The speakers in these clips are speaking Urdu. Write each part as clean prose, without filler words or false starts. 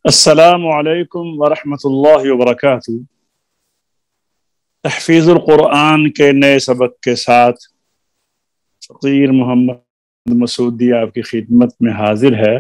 السلام علیکم ورحمۃ اللہ وبرکاتہ۔ تحفیظ القرآن کے نئے سبق کے ساتھ فقیر محمد مسعودی آپ کی خدمت میں حاضر ہے۔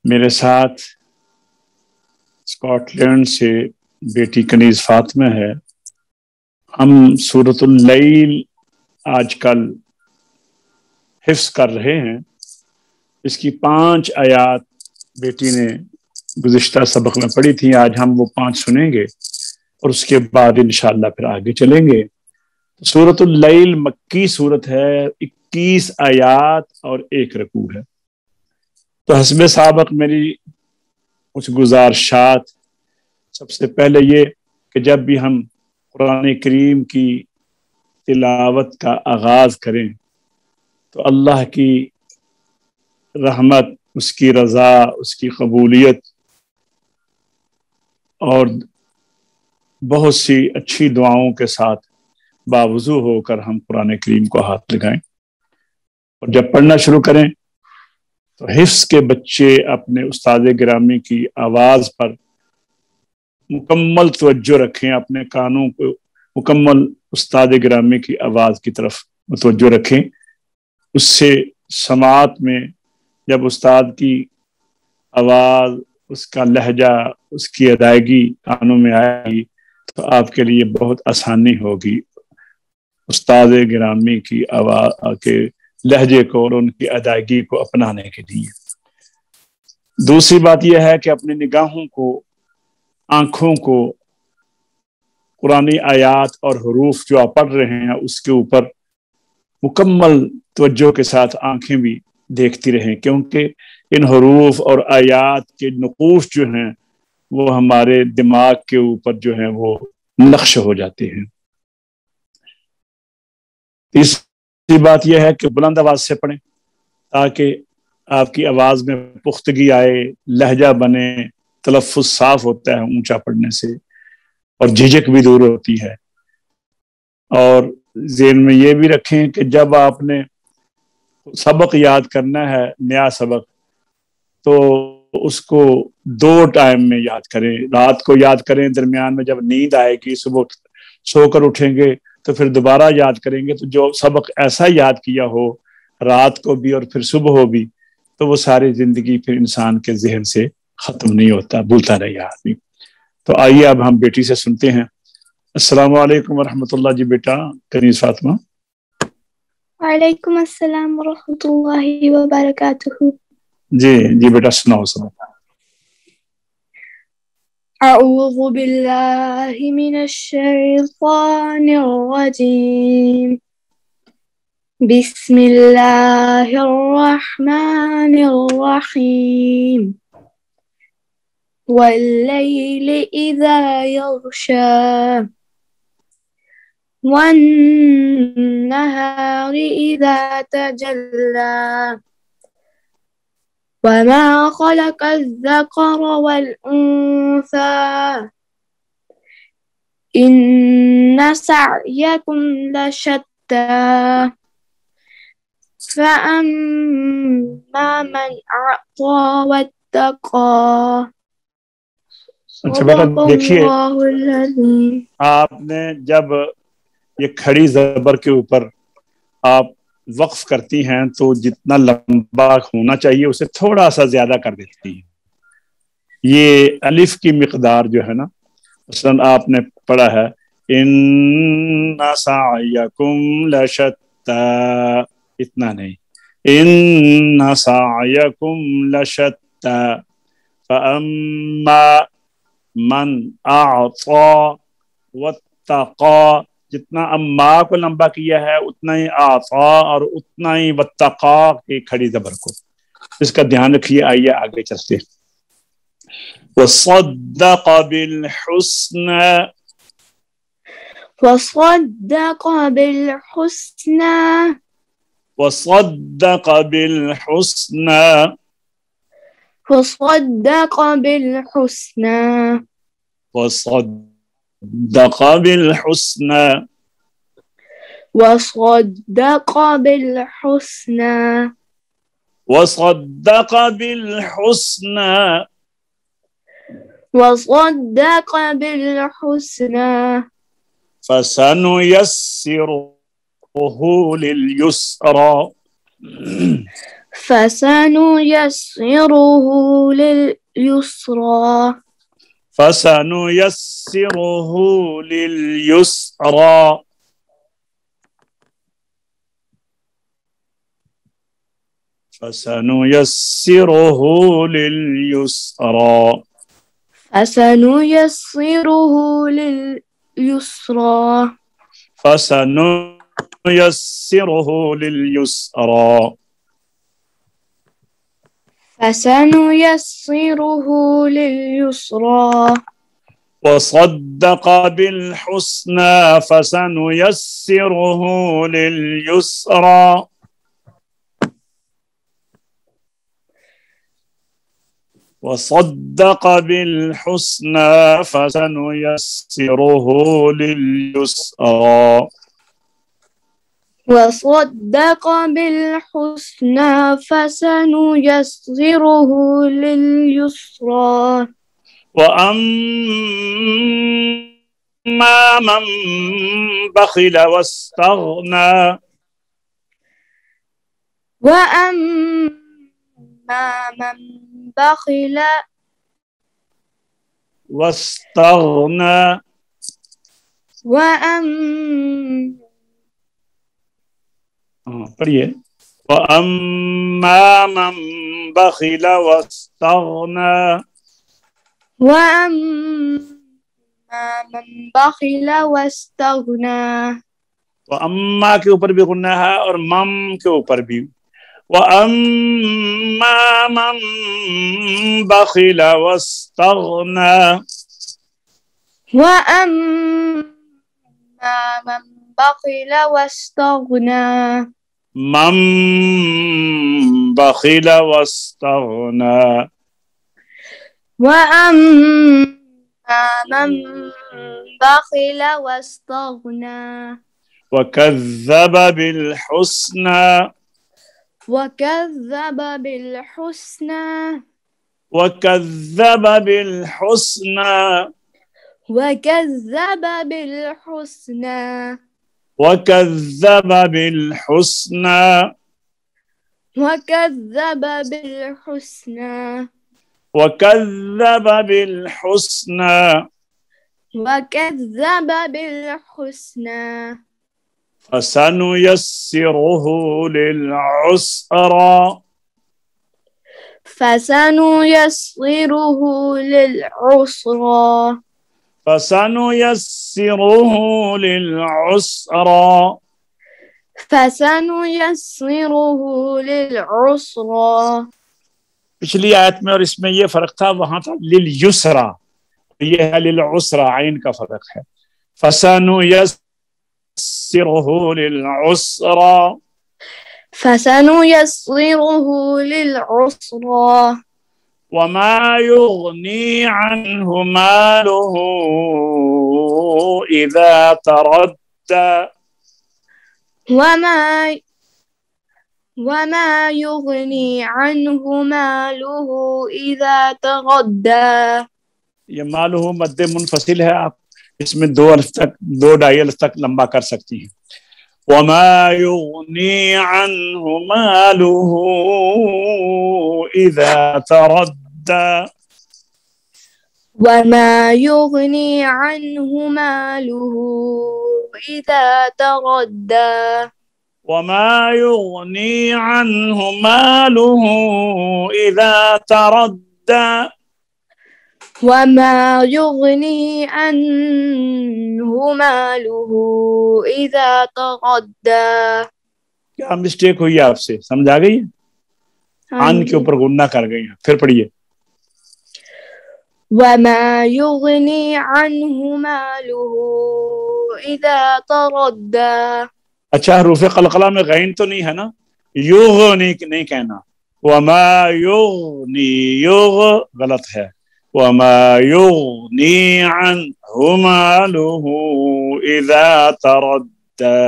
میرے ساتھ اسکاٹ لینڈ سے بیٹی کنیز فاطمہ ہے۔ ہم سورۃ اللیل آج کل حفظ کر رہے ہیں۔ اس کی 5 آیات بیٹی نے گزشتہ سبق میں پڑھی تھی، آج ہم وہ 5 سنیں گے اور اس کے بعد انشاءاللہ پھر آگے چلیں گے۔ سورۃ اللیل مکی صورت ہے، 21 آیات اور 1 رکوع ہے۔ تو حسب سابق میری کچھ گزارشات، سب سے پہلے یہ کہ جب بھی ہم قرآن کریم کی تلاوت کا آغاز کریں تو اللہ کی رحمت، اس کی رضا، اس کی قبولیت اور بہت سی اچھی دعاؤں کے ساتھ باوضو ہو کر ہم قرآن کریم کو ہاتھ لگائیں اور جب پڑھنا شروع کریں تو حفظ کے بچے اپنے استاد گرامی کی آواز پر مکمل توجہ رکھیں، اپنے کانوں کو مکمل استاد گرامی کی آواز کی طرف متوجہ رکھیں۔ اس سے سماعت میں جب استاد کی آواز، اس کا لہجہ، اس کی ادائیگی کانوں میں آئے گی تو آپ کے لیے بہت آسانی ہوگی استاد گرامی کی آواز کے لہجے کو اور ان کی ادائیگی کو اپنانے کے لیے۔ دوسری بات یہ ہے کہ اپنی نگاہوں کو، آنکھوں کو قرآنی آیات اور حروف جو آپ پڑھ رہے ہیں اس کے اوپر مکمل توجہ کے ساتھ آنکھیں بھی دیکھتی رہیں، کیونکہ ان حروف اور آیات کے نقوش جو ہیں وہ ہمارے دماغ کے اوپر جو ہیں وہ نقش ہو جاتے ہیں۔ تیسری بات یہ ہے کہ بلند آواز سے پڑھیں تاکہ آپ کی آواز میں پختگی آئے، لہجہ بنے، تلفظ صاف ہوتا ہے اونچا پڑھنے سے اور جھجک بھی دور ہوتی ہے۔ اور ذہن میں یہ بھی رکھیں کہ جب آپ نے سبق یاد کرنا ہے، نیا سبق، تو اس کو 2 ٹائم میں یاد کریں۔ رات کو یاد کریں، درمیان میں جب نیند آئے گی، صبح سو کر اٹھیں گے تو پھر دوبارہ یاد کریں گے۔ تو جو سبق ایسا یاد کیا ہو رات کو بھی اور پھر صبح ہو بھی، تو وہ ساری زندگی پھر انسان کے ذہن سے ختم نہیں ہوتا، بھولتا نہیں آدمی۔ تو آئیے اب ہم بیٹی سے سنتے ہیں۔ السلام علیکم ورحمۃ اللہ۔ جی بیٹا کنیز فاطمہ۔ وعلیکم السلام ورحمۃ اللہ وبرکاتہ۔ جی بیٹا سناؤ سبق۔ اعوذ باللہ من الشیطان الرجیم، بسم اللہ الرحمن الرحیم، واللیل اذا یغشی والنهار إذا تجلى وما خلق الذكر والأنثى إن سعيكم لشتى فأما من أعطى واتقى اچھا بیٹا دیکھیے، صدق اللہ العظیم۔ آپ نے جب یہ کھڑی زبر کے اوپر آپ وقف کرتی ہیں تو جتنا لمبا ہونا چاہیے اسے تھوڑا سا زیادہ کر دیتی ہیں۔ یہ الف کی مقدار جو ہے نا، مثلا آپ نے پڑھا ہے ان سعیکم لشتی، اتنا نہیں، ان سعیکم لشتی، فاما من اعطى واتقى، جتنا اما کو لمبا کیا ہے اتنا ہی اعطا اور اتنا ہی واتقى کی کھڑی زبر کو، اس کا دھیان رکھیے۔ آئیے آگے چلتے ہیں۔ وصدق بالحسنى، وصدق بالحسنى، وصدق بالحسنى، وصدق بالحسنى، وصدق بالحسنى، وصدق بالحسنى، وصدق بالحسنى، وصدق بالحسنى فسنيسره لليسرى فسنيسره لليسرى فسنيسره لليسرى فسنيسره لليسرى فسنيسره لليسرى فسنيسره لليسرى فسنيسره لليسرى وصدق بالحسنى فسنيسره لليسرى وصدق بالحسنى فسنيسره لليسرى وصدق بالحسنى فسنيسره لليسرى وأما من بخل واستغنى وأما من بخل واستغنى پڑھیے وأما من بخل واستغنى وأما من بخل واستغنى وأما کے اوپر بھی غنہ ہے اور مم کے اوپر بھی وأما من بخل واستغنى وأما من بخل واستغنى من بخل واستغنى وأما من بخل واستغنى وكذب بالحسنى وكذب بالحسنى وكذب بالحسنى وكذب بالحسنى وكذب بالحسنى وكذب بالحسنى وكذب بالحسنى وكذب بالحسنى فسنيسره للعسرى فسنيسره للعسرى فسنيسره للعسرى فسنيسره للعسرى پچھلی آیت میں اور اس میں یہ فرق تھا، وہاں تھا لليسرى، یہ ہے للعسرى، عین کا فرق ہے. فسنيسره للعسرى فسنيسره للعسرى وما يغني عنه ماله إذا تردى وما يغني عنه ماله إذا تغدى. یہ مالہ مد منفصل ہے، آپ اس میں دو ڈائی الف تک لمبا کر سکتی ہیں. وما يغني عنه ماله إذا تردى وما يغني عنه ماله إذا تردى وما يغني عنه ماله إذا تردى وما يغني عنه ماله إذا تردى. کیا مسٹیک ہوئی آپ سے؟ سمجھ آ گئی؟ عن کے اوپر غنہ کر گئی ہیں. پھر پڑھیے وما يغني عنه ماله إذا تردى. اچھا، حروف قلقلہ میں غین تو نہیں ہے نا؟ یغنی نہیں کہنا. وما یغنی، یغ غلط ہے. وما یغنی عنہ مالہ اذا تردى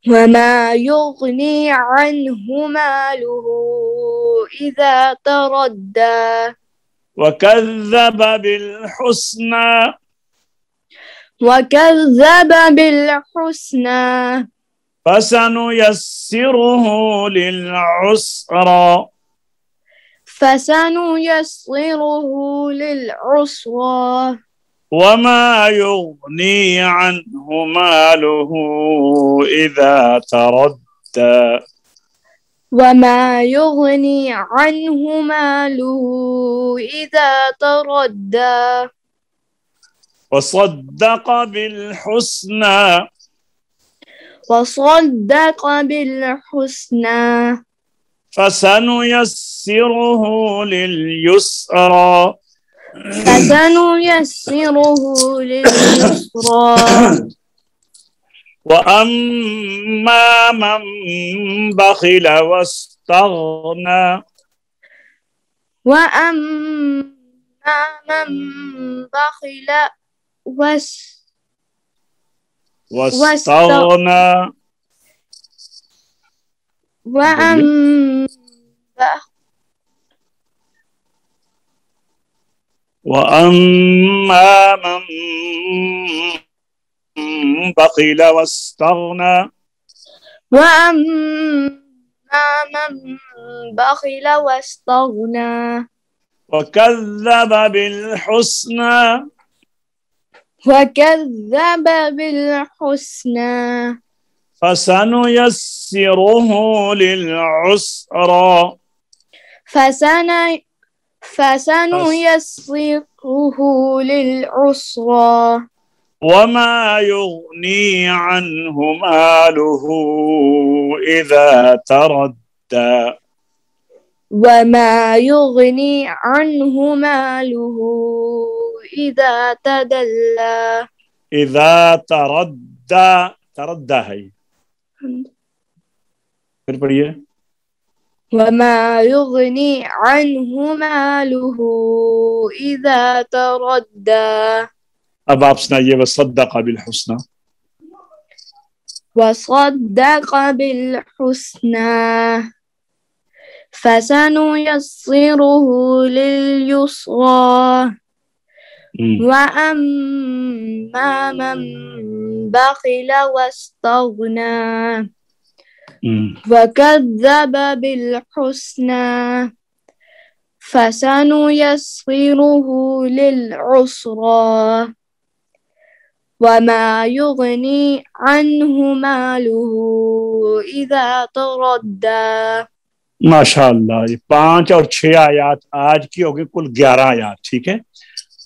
وما يغني عنه ماله إذا تردى وَكَذَّبَ بِالْحُسْنَى وكذب بالحسنى فَسَنُيَسِّرُهُ لِلْعُسْرَى فسنيسره للعسرى وَمَا يُغْنِي عَنْهُ مَالُهُ إِذَا تَرَدَّى وما يغني عنه ماله إذا تردى وَصَدَّقَ بِالْحُسْنَى وصدق بالحسنى فَسَنُيَسِّرُهُ لِلْيُسْرَى فسنيسره لليسرى وَأَمَّا مَنْ بَخِلَ وَاسْتَغْنَى وأما من بخل واستغنى وأما من بخل واستغنى وأما من بخل واستغنى وكذب بالحسنى وكذب بالحسنى فسنيسره للعسرى فسنيسره للعسرى وما يغني عنه ماله إذا تردى وما يغني عنه ماله إذا تدلى إذا تردى تردى ہے پھر پڑھیے وما يغني عنه ماله إذا تردى اب آپ سنائیے وصدق بالحسنى وصدق بالحسنى فسنيسره لليسرى وأما من بخل واستغنى وكذب بالحسنى فسنيسره للعسرى وما يغني عنه ماله إذا تردى ماشاءاللہ یہ 5 اور 6 آیات آج کی ہوگی کل 11 آیات ٹھیک ہے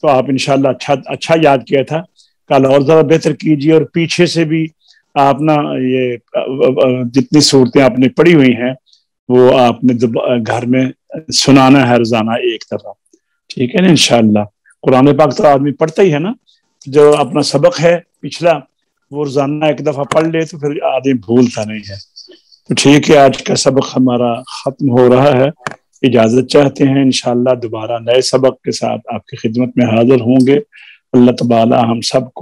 تو آپ انشاءاللہ اچھا یاد کیا تھا کل اور ذرا بہتر کیجیے اور پیچھے سے بھی آپ نا یہ جتنی صورتیں آپ نے پڑھی ہوئی ہیں وہ آپ نے گھر میں سنانا ہے روزانہ ایک طرح ٹھیک ہے نا انشاءاللہ قرآن پاک تو آدمی پڑھتا ہی ہے نا جو اپنا سبق ہے پچھلا وہ روزانہ ایک دفعہ پڑھ لے تو پھر آدمی بھولتا نہیں ہے تو ٹھیک ہے آج کا سبق ہمارا ختم ہو رہا ہے اجازت چاہتے ہیں انشاءاللہ دوبارہ نئے سبق کے ساتھ آپ کی خدمت میں حاضر ہوں گے اللہ تعالی ہم سب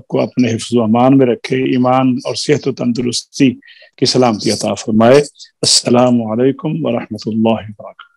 کو اپنے حفظ و امان میں رکھے ایمان اور صحت و تندرستی کی سلامتی عطا فرمائے السلام علیکم ورحمۃ اللہ وبرکاتہ